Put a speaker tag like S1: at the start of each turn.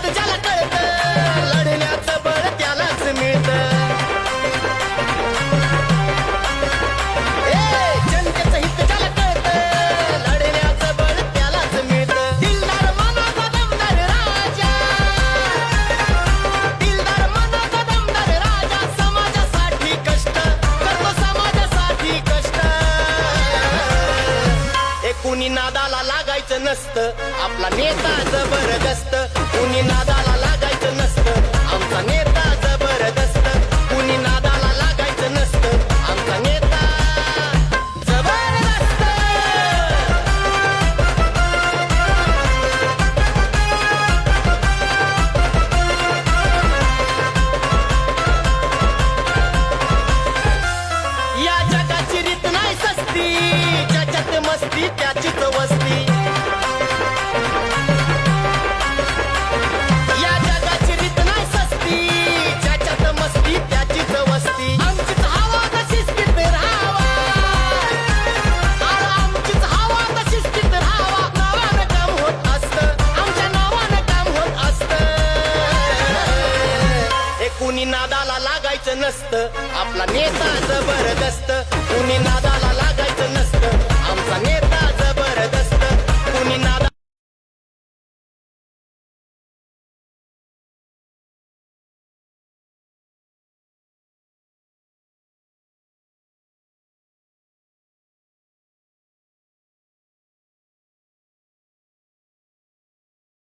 S1: हित ज्याला कळतं लढण्याचं बळ त्यालाच मिळतं. जनतेचं हित ज्याला कळतं लढण्याचं बळ त्यालाच मिळतं. दिलदार मनाचा दमदार राजा, दिलदार मनाचा दमदार राजा, समाजासाठी कष्ट करतो, समाजासाठी कष्ट. कुणी नादाला लागायचं नसतं, आपला नेता जबरदस्त. कुणी नादाला लागायचं नसतं, आमचा नेता जबरदस्त. कुणी नादाला लागायचं नसतं, आमचा नेता जबरदस्त. या जगाची रीत नाही सस्ती, ज्याच्यात मस्ती त्याचीच वस्ती. या जगाची रीत नाही सस्ती, ज्याच्यात मस्ती त्याचीच वस्ती. आमचीच हवा तशीच स्थित राहावा, आमचीच हवा तशीच स्थित राहावा. नावानं काम होत असतं, आमच्या नावानं काम होत असतं. हे कुणी नादाला लागायचं नसतं, आपला नेता जबरदस्त. कुणी नादाला लागायचं नसतं, आमचा नेता जबरदस्त. कुणी नादा